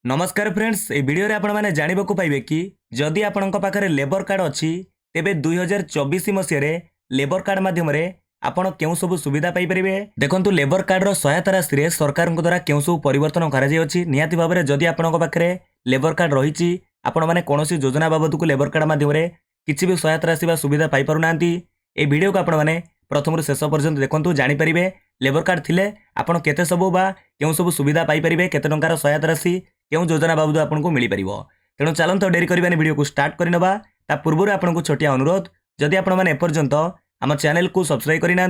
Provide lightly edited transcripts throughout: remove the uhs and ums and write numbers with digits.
नमस्कार फ्रेंड्स ए वीडियो रे आपण माने जानिबा को पाइबे कि जदि आपणक पाखरे लेबर कार्ड अछि तेबे 2024 मसिया रे लेबर कार्ड माध्यम रे आपण केउ सब सुविधा पाई परिबे। देखंतु लेबर कार्ड रो सहायता राशि रे सरकार को द्वारा केउ सब परिवर्तन करा जाय अछि। नियाति भाबरे जदि आपणक पाखरे लेबर कार्ड रहिछि आपण माने कोनोसी योजना बाबत को लेबर कार्ड माध्यम रे किछि भी सहायता राशि बा सुविधा पाई पारु नांती। ए वीडियो को आपण माने प्रथम रु शेष पर्यंत देखंतु जानि परिबे लेबर कार्ड थिले आपण केते सब बा केउ सब सुविधा पाई परिबे, केते टंकार सहायता राशि केउ योजना बाबद आपको मिल पार। तेणु चलते डेरी करने वीडियो को स्टार्ट करनवा। ता पूर्व आपको छोटिया अनुरोध, जदि आपण मैंने एपर्यंत आम चैनल को सब्सक्राइब करना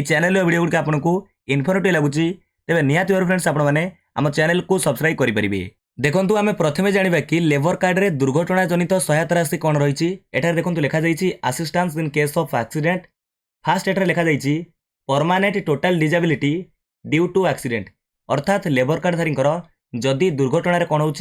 चैनल वीडियो गुड़िक आपको इनफर्मेटिव लगुच तेज निहाती फ्रेंड्स आपने आम चैनल को सब्सक्राइब करेंगे। देखो आम प्रथम जाना कि लेबर कार्ड रे दुर्घटना जनित सहायता राशि कौन रही। एठार देखो लिखा जाइए assistance in case of accident. First एठार लिखा जाइए permanent total disability due to accident, अर्थात लेबर कार्ड धारींकर जदि दुर्घटना कौन हो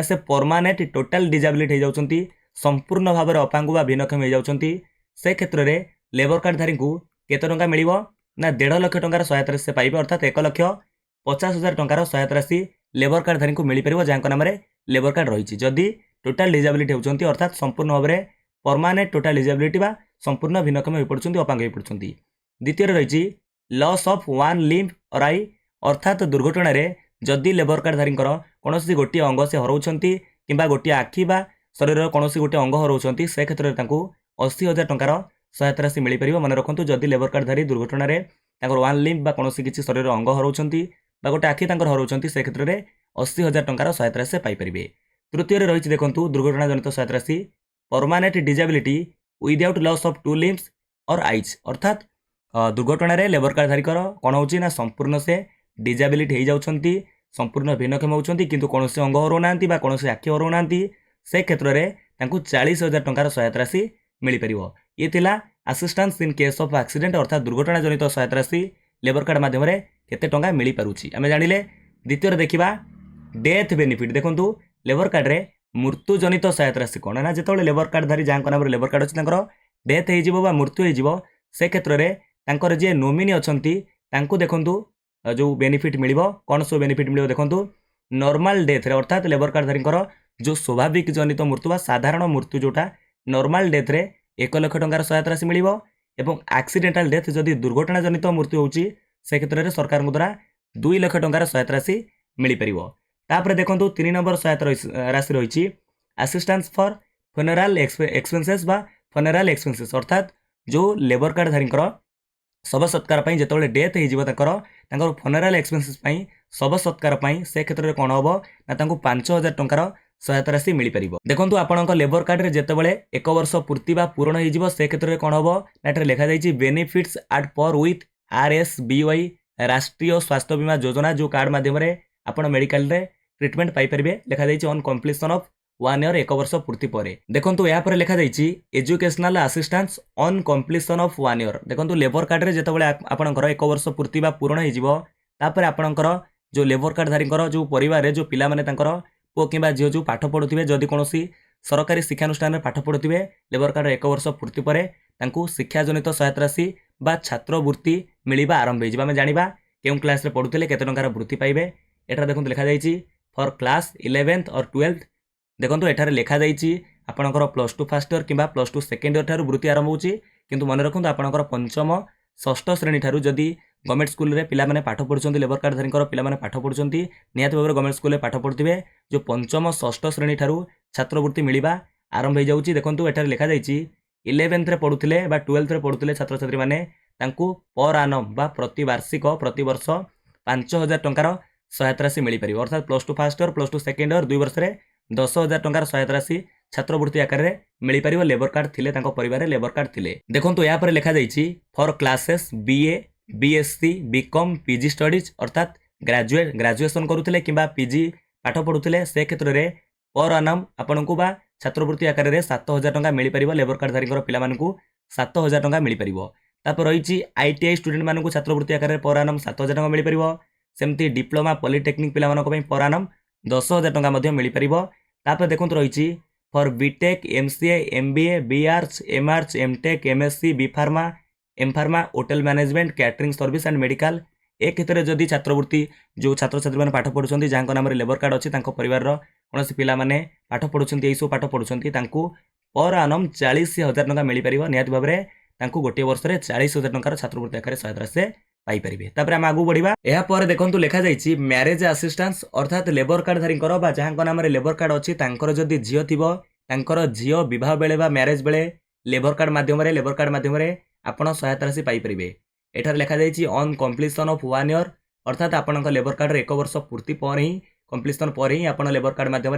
से परमानेंट टोटल डिजेबिलिटी हो जाती, संपूर्ण भाव में अपांगु बा भिन्नक्षम हो जाती। से क्षेत्र में लेबर कार्ड धारी को केते टंका मिलिबो ना 1.5 लाख टंकार सहायता राशि पाइबे, अर्थात 1,50,000 टंकार सहायता राशि लेबर कार्ड धारी को मिल पार जहाँ नाम लेबर कार्ड रही। जदि टोटल डिजेबिलिटी होती अर्थात संपूर्ण भाव में परमानेंट टोटल डिजेबिलिटी बा संपूर्ण भिन्नक्षम हो पड़ती, अपांग हो पड़ती। द्वितीय रही लॉस ऑफ वन लिम्ब और आई, अर्थात दुर्घटना रे जदि लेबर कार्ड धारी कौन सी गोटे अंग से हराउंट कि गोटे आखि बा शरीर कौन गोटे अंग हराउंट से क्षेत्र में 80,000 टंकार सहायता राशि मिल पार। मन रखु जदि लेबर कार्ड धारी दुर्घटना रे वन लिम्ब बा कौन किसी शरीर अंग हराउंट गोटे आखि हराउंट से क्षेत्र में 80,000 टंकार सहायता राशि पाइपर। तृतीय रही देखो दुर्घटना जनित सहायता राशि permanent disability without loss of 2 limbs और आइज, अर्थात दुर्घटना रे लेबर कार्ड धारी कौन हो संपूर्ण से डिजेबिलिटी हो जाती, संपूर्ण भिन्नक्षम होती किंतु कौन से अंग हराऊना कौन से आखि हराऊना से क्षेत्र में 40,000 टंकार सहायता राशि मिल पार। ये थिला assistance in case of accident, अर्थात दुर्घटना जनित सहायता राशि लेबर कार्ड माध्यम केते टंका मिल पारुछि आमे जानिले। द्वितीय देखिबा डेथ बेनिफिट। देखंतु लेबर कार्ड रे मृत्यु जनित सहायता राशि कौन ना जेतबेले लेबर कार्ड धारी जहाँ नाम लेबर कार्ड अच्छी डेथ हो मृत्यु हो से क्षेत्र में जे नोमिनी अछंती तांको देखंतु जो बेनिफिट मिलिबो कौन सब बेनिफिट मिलिबो। देखंतु नॉर्मल डेथ रे अर्थात लेबर कार्ड धारी जो स्वाभाविक जनित मृत्यु बा साधारण मृत्यु जोटा नॉर्मल डेथ रे 1 लाख टंकार सहायता राशि मिलिबो एवं एक्सीडेंटल डेथ जदि दुर्घटना जनित मृत्यु होची से क्षेत्र में सरकार द्वारा 2 लाख टंकार सहायता राशि मिल पारिबो। तापर देखंतु 3 नंबर सहायता राशि रही असिस्टेंस फॉर फ्यूनरल एक्सपेंसेस बा फ्यूनरल एक्सपेंसेस, अर्थात जो लेबर कार्ड धारी शव सत्कार जिते डेथ हो फ्यूनरल एक्सपेंसेस शव सत्कार से क्षेत्र में कौन हम ना 5,000 टंकार सहायता राशि मिल पार। देखो आपंक लेबर कार्ड रे जितेबाला 1 वर्ष पूर्ति बा पूर्ण हो से क्षेत्र में कौन हम ना लिखा जाइए बेनिफिट्स एट पर विथ RSBY राष्ट्रीय स्वास्थ्य बीमा योजना, जो कार्ड माध्यम आप मेडिकल रे ट्रिटमेंट पाइपर लिखा जाइए ऑन कम्प्लीशन ऑफ 1 ईयर 1 वर्ष पूर्ति पर। देखो यहाँ लिखा जाइए educational assistance on completion of 1 year. देखो लेबर कार्ड रे जितेबाला आपंकर 1 वर्ष पूर्ति बा पूर्ण होपर आपंकर जो लेबर कार्ड धारी जो परिवार जो पिला माने पुओ कि झील जो पाठ पढ़ुवे जदि कौन सरकारी शिक्षानुष्ठान में पाठ पढ़ुवे लेबर कार्ड 1 वर्ष पूर्ति पर शिक्षा जनित सहायता राशि बा छात्रवृत्ति मिलवा आरंभ हो जाना क्यों क्लास रे पढ़ुते केते टंकार वृत्ति पाइबे। एठार देखो लिखा जाइए फॉर क्लास 11th और 12th। देखो एठार लिखा जाइए आपंकर +2 फर्स्ट ईयर कि +2 सेकेंड ईयर ठार वृत्ति आरंभ होची, किंतु मन रखु आपंकर पंचम षष्ठ श्रेणी ठार जदि गवर्नमेंट स्कूल रे पिला माने पाठ पढ़ुछंती लेबर कार्ड धारी पिला माने पाठ पढ़ुछंती निहाती भाव गवर्नमेंट स्कूल रे पाठ पढ़ुथिबे जो पंचम षष्ठ श्रेणी ठारू छात्रवृत्ति मिलिबा आरंभ हो जाउची। देखंतु एठार लिखा जाइए 11th रे पढ़ुथिले बा 12th रे पढ़ुथिले छात्र छात्री माने तांकू पर आनम बा प्रति वार्षिक प्रति वर्ष 5,000 टंकार सहायता राशि मिल पार, अर्थात +2 फर्स्ट ईयर +2 सेकेंड ईयर 2 वर्ष रे 10,000 टंकार सहायता राशि छात्रवृत्ति आकार में मिल पार लेबर कार्ड थिले परिवार लेबर कार्ड थिले। देखंतु यहाँ पर लिखा जाइए for classes BA BSc BCom PG studies, अर्थात ग्रेजुएशन करुले कि PG पाठ पढ़ुले से क्षेत्र में पर आनम आपण को बा छात्रवृत्ति आकार में 7,000 टंका मिल पार लेबर कार्ड धारी पिला 7,000 टंका मिल पार। तापर रही ITI स्टूडेंट मानक छात्रवृत्ति आकार में पर आनम 7,000 टंका मिल पार। सेमती डिप्लोमा पॉलिटेक्निक पिला पर आनम 10,000 टंका मिल पार। तापर देखो रही for BTech MCA MBA BArts MArts MTech MSc B Pharma M Pharma hotel management catering service and medical ए क्षेत्र में जदि छात्रवृत्ति जो छात्र छात्री मैंने पाठ पढ़ुं जहाँ नाम लेबर कार्ड अच्छी परिवार कौन पिला माने पाठ पढ़ुं यही सब पाठ पढ़ुं पर आनम 40,000 टंका मिल पार निहत भाव में गोटे वर्ष में 40,000 टंकार छात्रवृत्ति आकार सहायता से पाइपर। तापर आम आगू बढ़ा यापर देखो लिखा जाइए मैरेज असिस्टेंस अर्थात लेबर कार्ड धारी जहाँ नाम लेबर कार्ड अच्छी जदि झील थी झील विवाह बेले मैरेज बेले लेबर कार्ड मध्यम आपण सहायता राशि पाइपर। एठार लिखा जाइए ऑन कंप्लीशन ऑफ 1 ईयर अर्थात आपण लेबर कार्ड 1 वर्ष पूर्ति पर ही कंप्लीशन पर ही आपण लेबर कार्ड मध्यम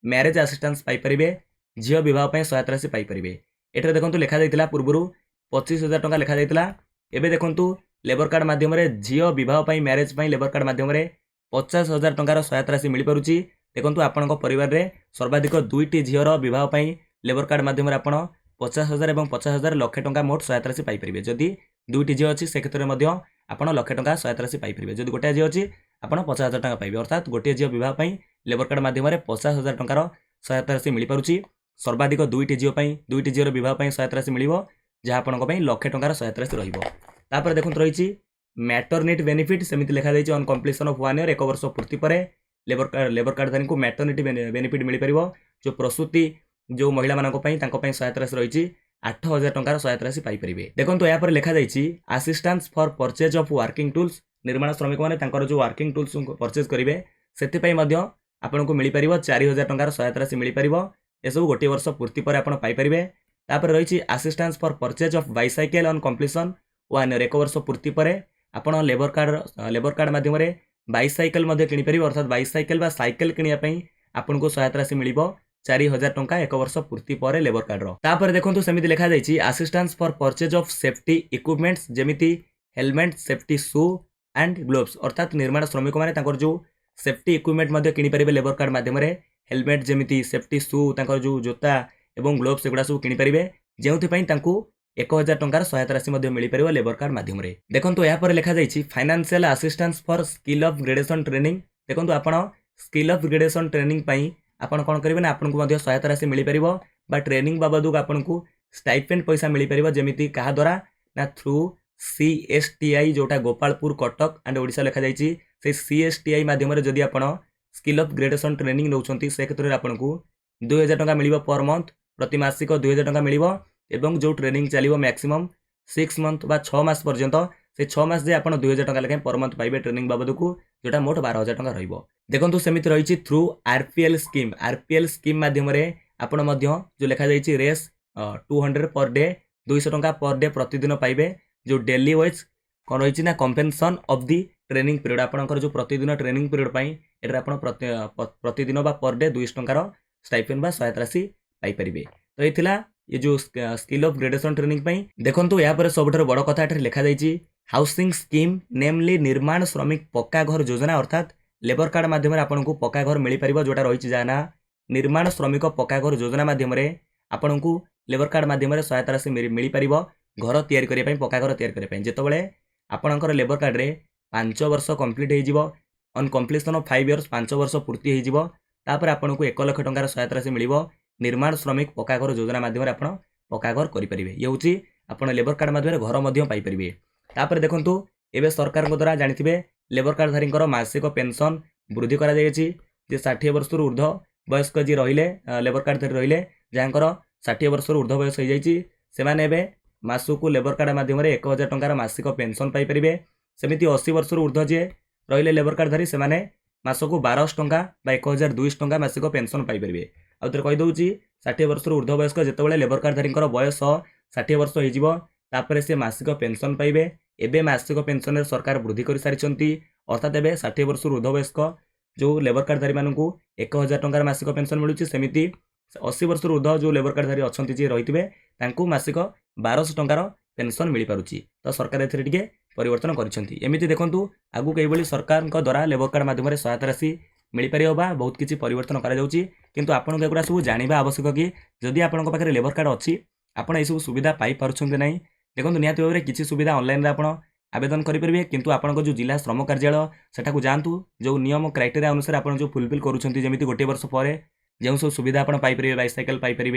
मैरेज असिस्टेंस पाइपर झील विवाह सहायता राशि पाइपर। एठार देखो लिखा जाइए पूर्व 25,000 टंका लिखा जाइए एवं देखो लेबर कार्ड मध्यम झील विवाह मैरेज लेबर कार्ड मध्यम 50,000 टंकार सहायता राशि मिल पारुची। देखो आपण परिवार में सर्वाधिक 2टी झीर विवाह लेबर कार्ड मध्यम आप 50,000 और 50,000 लक्ष टंका मोट सहायता राशि पाइपर। जदि 2टी झील अच्छी से क्षेत्र में आप लक्ष टंका सहायता राशि पाइपर। जदि गोटे झील अच्छी आप 50,000 टंका पाइबे अर्थात गोटे झील विवाह लेबर कार्ड मध्यम 50,000 टंकार सहायता राशि मिल पारुची। सर्वाधिक 2टी झील विवाह सहायता राशि मिल जहाँ आपण लक्ष टंकार सहायता राशि रही। देखो रही मैटरनिटी बेनिफिट सेमती लिखा जाइए ऑन कंप्लीशन ऑफ 1 ईयर 1 वर्ष पूर्ति पर लेबर कार्डधारी को मैटरनिटी बेनिफिट मिल पार जो प्रसूति जो महिला मानक सहायता राशि रही 8,000 टंकार सहायता राशि पाइपर। देखो यहाँ लिखा जाइए assistance for purchase of working tools निर्माण श्रमिक मैंने जो वर्किंग टूल्स परचेज करेंगे से आपन को मिल पार 4,000 टंकार सहायता राशि मिल पार यह गोटे वर्ष पूर्ति पर आप पाइपर। तापर रही assistance for purchase of bicycle on completion 1 year 1 वर्ष पूर्ति पर आप लेबर कार्ड मध्यम बाइसाइकेल किपर अर्थात बाइसाइकेल बा साइकेल किनापी आपन को सहायता राशि मिल 4,000 टंका 1 वर्ष पूर्ति पर लेबर कार्ड तापर देखो सेमती लिखा जाइए assistance for purchase of safety equipments जेमिति helmet safety shoe and gloves अर्थात निर्माण श्रमिक मैंने जो सेफ्टी इक्विपमेंट किपर लेबर कार्ड मध्यम हेलमेट जेमिति सेफ्टी शू जो जोता एवं ग्लोव्स एगुड़ा सब किपर जो 1,000 टंकार सहायता राशि मिल पार लेबर कार्ड मध्यम। देखो यहाँ लिखा जाइए financial assistance for skill of gradation training देखो आप स्किल ऑफ ग्रेडेशन ट्रेनिंग आपन कौन करेंगे ना आपन को सहायता राशि मिल पार बा ट्रेनिंग बाबद को आपन को स्टाइपेंड पैसा मिल पार जमी क्या द्वारा ना थ्रू CSTI जोटा गोपालपुर कटक एंड ओडिशा लिखा जाइए से CSTI मध्यम जदि आप स्किल ऑफ ग्रेडेशन ट्रेनिंग नौकरी से क्षेत्र में आपन को 2,000 टंका मिल पर मंथ प्रति मासिक 2,000 टंका मिल एवं जो ट्रेनिंग चलो मैक्सिमम 6 मंथ बा 6 मास पर्यंत से 6 मास आप 2,000 टंका लेखें पर मंथ पाइबे ट्रेनिंग बाबद को जोटा मोट 12,000 टंका रही। देखो सेमती रही थ्रू RPL स्कीम मध्यम आपण जो लिखा जाइए रेस 200 पर डे 200 टंका पर डे प्रतिदिन पाइबे जो डेली वाइज कौन रही ना कम्पेनसन ऑफ दी ट्रेनिंग पीरियड आपंकर जो प्रतिदिन ट्रेनिंग पीरियड ये प्रतिदिन पर डे 200 टंकार स्टाइपेंड बा सहायता राशि पाइपर। तो ये जो स्किल ऑफ ग्रेडेशन ट्रेनिंग देखो यहाँ सब बड़ कथा लिखा जाइए हाउसिंग स्कीम नेमली निर्माण श्रमिक पक्का घर योजना अर्थात लेबर कार्ड मध्यम आपन को पक्का घर मिल पार जोटा रही जाना निर्माण श्रमिक पक्का घर योजना मध्यम आपन को लेबर कार्ड मध्यम सहायता राशि मिल पार घर तैयारी करने पक्का घर तैयारी करने जितेबाला आपणकर लेबर कार्ड रे 5 वर्ष कंप्लीट हो ऑन कंप्लीशन ऑफ 5 इयर्स 5 वर्ष पूर्ति होपर आपन को 1 लाख टंकार सहायता राशि मिल निर्माण श्रमिक पक्का घर योजना मध्यम आप पक्का घर करेंगे ये हूँ आप लेबर कार्ड मध्यम घर पाइपर। तापर देखो एवं सरकार द्वारा जानी लेबर कार्डधारी मासिक पेंशन वृद्धि कर 60 वर्ष ऊर्ध वयस्क जी रहिले लेबर कार्डधारी रहिले जहाँकर 60 वर्ष ऊर्ध वयस हो जाए मासकू लेबर कार्ड मध्यम 1,000 टंकार मासिक पेंशन पाइपर। सेमती 80 वर्ष ऊर्ध जी रहिले लेबर कार्डधारी से मासकू 1200 टंका 1,200 टंका मासिक पेंशन पाइपर। आउ थे कहीदे 60 वर्ष ऊर्ध वयस्क जितेबाला लेबर कार्डधारी बयस 60 वर्ष होपर से मासिक पेंशन पाइबे। एबे मासिक पेंशन सरकार वृद्धि कर सारी अर्थात एबे 60 वर्ष ऊर्ध वयस्क जो लेबर कार्डधारी मानू 1,000 टंकार मासिक पेंशन मिलूँ सेमती 80 वर्ष ऊर्ध जो लेबर कार्डधारी अच्छा जी रही मासिक 1200 टंकार पेंशन मिल पारुची। तो सरकार ए परिवर्तन करमती देखूँ आगू कई सरकार द्वारा लेबर कार्ड मध्यम सहायता राशि मिल पार बहुत किसी परिवर्तन किंतु आपको एगुड़ा सब जाना आवश्यक कि जदि आपंक पाखे लेबर कार्ड अच्छी आपड़ यू सुविधा पाइपुं ना देखो निहत भाव में किसी सुविधा ऑनलाइन आप आवेदन करेंगे किंतु आपंक जो जिला श्रम कार्यालय सेठाकू जातु जो नियम क्राइटेरिया अनुसार आप जो फुलफिल करुँच जमी गोटे वर्ष पर जो सब सुविधा आप पाइपर बाइसाइकेल पाइपर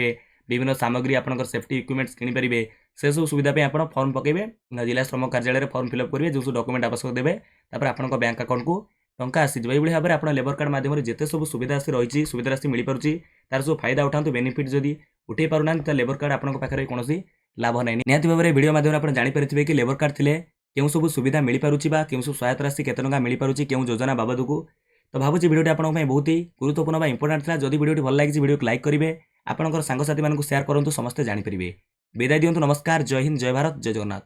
ବିଭିନ୍ନ ସାମଗ୍ରୀ ଆପଣଙ୍କର ସେଫ୍ଟି ଇକ୍ୱିପମେଣ୍ଟସ୍ କିଣିପାରିବେ ସେସବୁ ସୁବିଧା ପାଇଁ ଆପଣ ଫର୍ମ ପକାଇବେ ଜିଲ୍ଲା ଶ୍ରମ କାର୍ଯ୍ୟାଳୟରେ ଫର୍ମ ଫିଲ୍ଅପ୍ କରିବେ ଯେଉଁ ସବୁ ଡକୁମେଣ୍ଟ ଆବଶ୍ୟକ ଦେବେ ତାପରେ ଆପଣଙ୍କ ବ୍ୟାଙ୍କ ଆକାଉଣ୍ଟକୁ ଟଙ୍କା ଆସିଯିବ ଏଇଭଳି ଭାବରେ ଆପଣ ଲେବର କାର୍ଡ଼ ମାଧ୍ୟମରେ ଯେତେ ସବୁ ସୁବିଧା ଆସି ରହିଛି ସୁବିଧା ରାଶି ମିଳିପାରୁଛି ତାର ସବୁ ଫାଇଦା ଉଠାନ୍ତୁ ବେନିଫିଟ୍ ଯଦି ଉଠାଇ ପାରୁନାହାନ୍ତି ତାହେଲେ ଲେବର କାର୍ଡ଼ ଆପଣଙ୍କ ପାଖରେ କୌଣସି ଲାଭ ନାହିଁ ନିହାତି ଭାବରେ ଭିଡ଼ିଓ ମାଧ୍ୟମରେ ଆପଣ ଜାଣିପାରିଥିବେ କି ଲେବର କାର୍ଡ଼ ଥିଲେ କେଉଁ ସବୁ ସୁବିଧା ମିଳିପାରୁଛି ବା କେଉଁ ସବୁ ସହାୟତା ରାଶି କେତେ ଟଙ୍କା ମିଳିପାରୁଛି କେଉଁ ଯୋଜନା ବାବଦକୁ ତ ଭାବୁଛି ଭିଡ଼ିଓଟି ଆପଣଙ୍କ ପାଇଁ ବହୁତ ହି ଗୁରୁତ୍ୱପୂର୍ଣ୍ଣ ବା ଇମ୍ପୋର୍ଟାଣ୍ଟ ଥିଲା ଯଦି ଭିଡ଼ିଓଟି ଭଲ ଲାଗିଛି ଭିଡ଼ିଓକୁ ଲାଇକ୍ କରିବେ ଆପଣଙ୍କର ସାଙ୍ଗସାଥୀମାନଙ୍କୁ ସେୟାର କରନ୍ତୁ ସମସ୍ତେ ଜାଣିପାରିବେ ବିଦାୟ ଦିଅନ୍ତୁ ନମସ୍କାର ଜୟ ହିନ୍ଦ ଜୟ ଭାରତ ଜୟ ଜଗନ୍ନାଥ।